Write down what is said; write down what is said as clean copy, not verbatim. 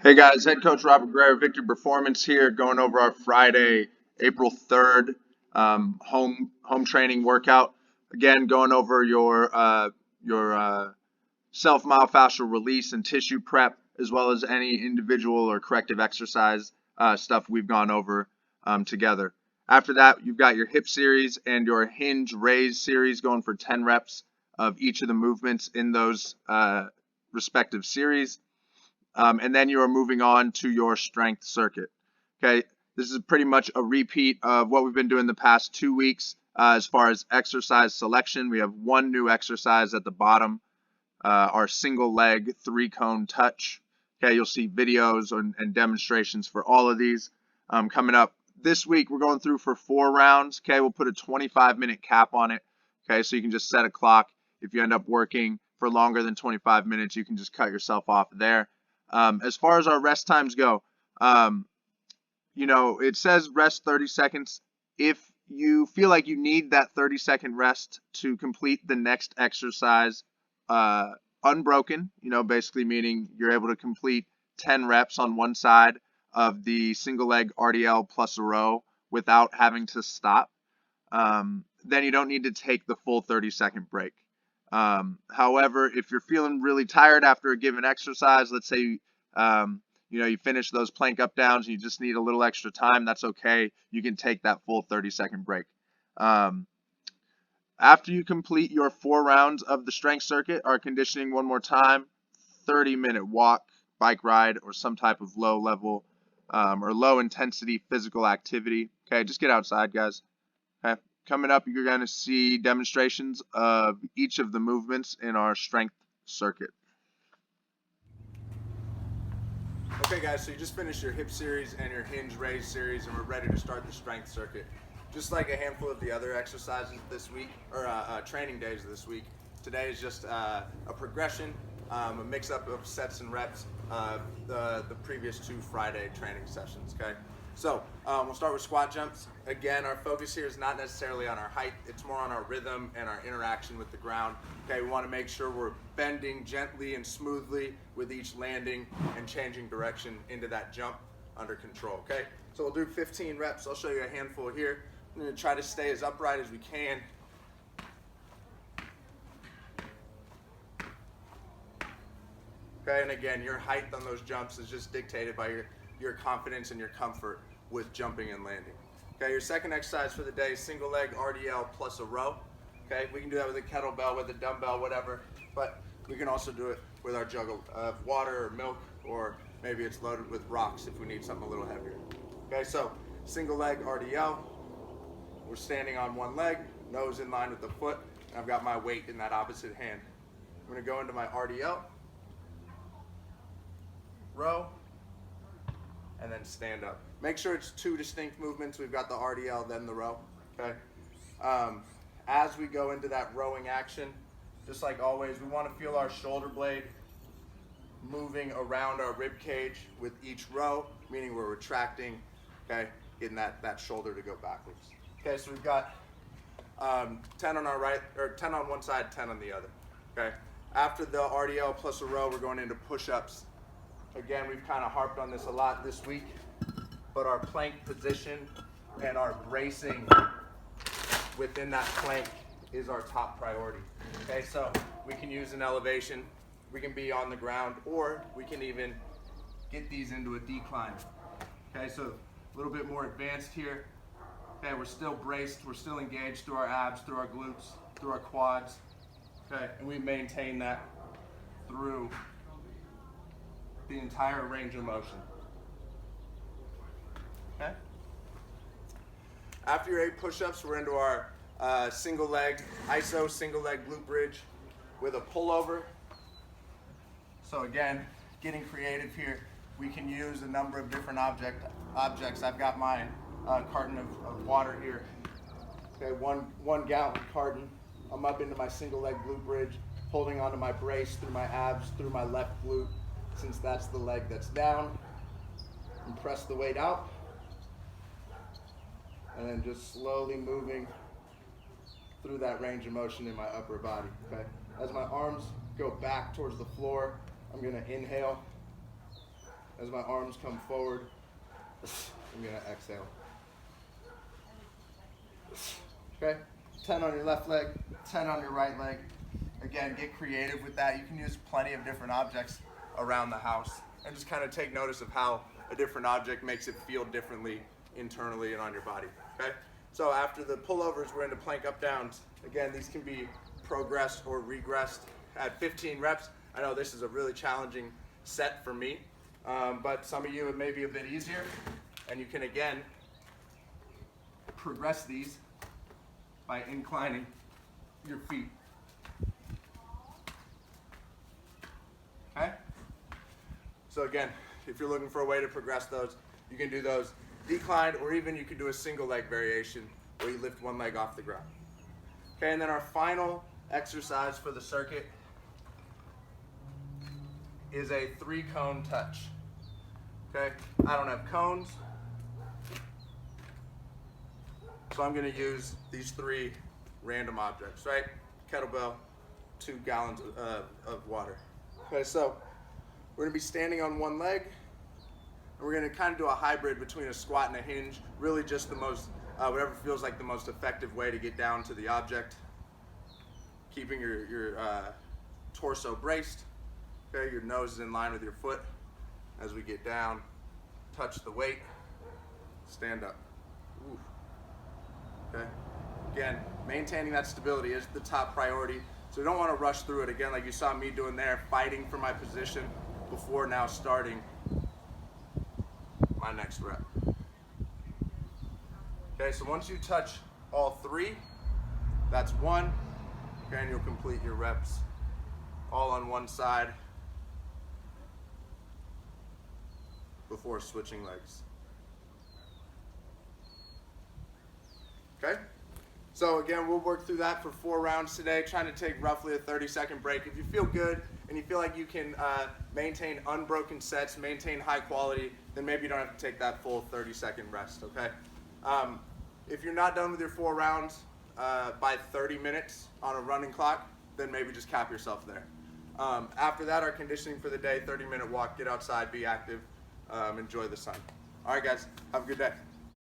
Hey guys, head coach Robert Guerrero, Victory Performance here, going over our Friday, April 3rd home training workout. Again, going over your self myofascial release and tissue prep, as well as any individual or corrective exercise stuff we've gone over together. After that, you've got your hip series and your hinge raise series going for 10 reps of each of the movements in those respective series. And then you are moving on to your strength circuit. Okay, this is pretty much a repeat of what we've been doing the past 2 weeks as far as exercise selection. We have one new exercise at the bottom, our single leg 3-cone touch. Okay, you'll see videos and demonstrations for all of these coming up. This week we're going through for 4 rounds. Okay, we'll put a 25-minute cap on it. Okay, so you can just set a clock. If you end up working for longer than 25 minutes, you can just cut yourself off there. As far as our rest times go, um, it says rest 30 seconds. If you feel like you need that 30-second rest to complete the next exercise unbroken, basically meaning you're able to complete 10 reps on one side of the single leg RDL plus a row without having to stop, then you don't need to take the full 30-second break. However, if you're feeling really tired after a given exercise, let's say you finish those plank up downs and you just need a little extra time, that's okay. You can take that full 30-second break. Um, After you complete your 4 rounds of the strength circuit, our conditioning one more time, 30-minute walk, bike ride, or some type of low level or low intensity physical activity. Okay, just get outside, guys. Okay. Coming up, you're going to see demonstrations of each of the movements in our strength circuit. Okay guys, so you just finished your hip series and your hinge raise series, and we're ready to start the strength circuit. Just like a handful of the other exercises this week, or training days this week, today is just a progression, a mix-up of sets and reps of the previous 2 Friday training sessions, okay? So we'll start with squat jumps. Again, our focus here is not necessarily on our height, it's more on our rhythm and our interaction with the ground. Okay, we want to make sure we're bending gently and smoothly with each landing and changing direction into that jump under control, okay? So we'll do 15 reps. I'll show you a handful here. I'm going to try to stay as upright as we can. Okay, and again, your height on those jumps is just dictated by your confidence and your comfort with jumping and landing. Okay, your second exercise for the day is single leg RDL plus a row. Okay, we can do that with a kettlebell, with a dumbbell, whatever, but we can also do it with our jug of water or milk, or maybe it's loaded with rocks if we need something a little heavier. Okay, so single leg RDL, we're standing on one leg, nose in line with the foot, and I've got my weight in that opposite hand. I'm going to go into my RDL, row, and then stand up. Make sure it's 2 distinct movements. We've got the RDL, then the row. Okay. As we go into that rowing action, just like always, we want to feel our shoulder blade moving around our rib cage with each row, meaning we're retracting, okay, getting that shoulder to go backwards. Okay, so we've got 10 on our right, or 10 on one side, 10 on the other. Okay. After the RDL plus a row, we're going into push-ups. Again, we've kind of harped on this a lot this week, but our plank position and our bracing within that plank is our top priority. Okay, so we can use an elevation, we can be on the ground, or we can even get these into a decline. Okay, so a little bit more advanced here. Okay, we're still braced, we're still engaged through our abs, through our glutes, through our quads. Okay, and we maintain that through the entire range of motion. Okay. After your 8 push-ups, we're into our single leg iso, single leg glute bridge with a pullover. So again, getting creative here, we can use a number of different objects. I've got my carton of water here. Okay, one gallon carton. I'm up into my single leg glute bridge, holding onto my brace through my abs, through my left glute, since that's the leg that's down, and press the weight out, and then just slowly moving through that range of motion in my upper body, okay? As my arms go back towards the floor, I'm gonna inhale, As my arms come forward, I'm gonna exhale. Okay, 10 on your left leg, 10 on your right leg. Again, get creative with that. You can use plenty of different objects around the house and just kind of take notice of how a different object makes it feel differently internally and on your body, okay? So after the pullovers, we're into plank up downs. Again, these can be progressed or regressed at 15 reps. I know this is a really challenging set for me, but some of you it may be a bit easier, and you can again progress these by inclining your feet. Okay? So again, if you're looking for a way to progress those, you can do those declined, or even you could do a single leg variation where you lift one leg off the ground. Okay, and then our final exercise for the circuit is a 3-cone touch. Okay, I don't have cones, so I'm going to use these 3 random objects, right? Kettlebell, 2 gallons of water. Okay, so we're going to be standing on one leg, and we're going to kind of do a hybrid between a squat and a hinge, really just the most, whatever feels like the most effective way to get down to the object. Keeping your torso braced, okay, your nose is in line with your foot. As we get down, touch the weight, stand up. Ooh. Okay, again, maintaining that stability is the top priority. So we don't want to rush through it. Again, like you saw me doing there, fighting for my position before now starting my next rep. Okay, so once you touch all 3, that's 1, okay, and you'll complete your reps all on one side before switching legs. Okay? So again, we'll work through that for 4 rounds today, trying to take roughly a 30-second break. If you feel good and you feel like you can maintain unbroken sets, maintain high quality, then maybe you don't have to take that full 30-second rest, okay? If you're not done with your 4 rounds by 30 minutes on a running clock, then maybe just cap yourself there. After that, our conditioning for the day, 30-minute walk, get outside, be active, enjoy the sun. All right, guys, have a good day.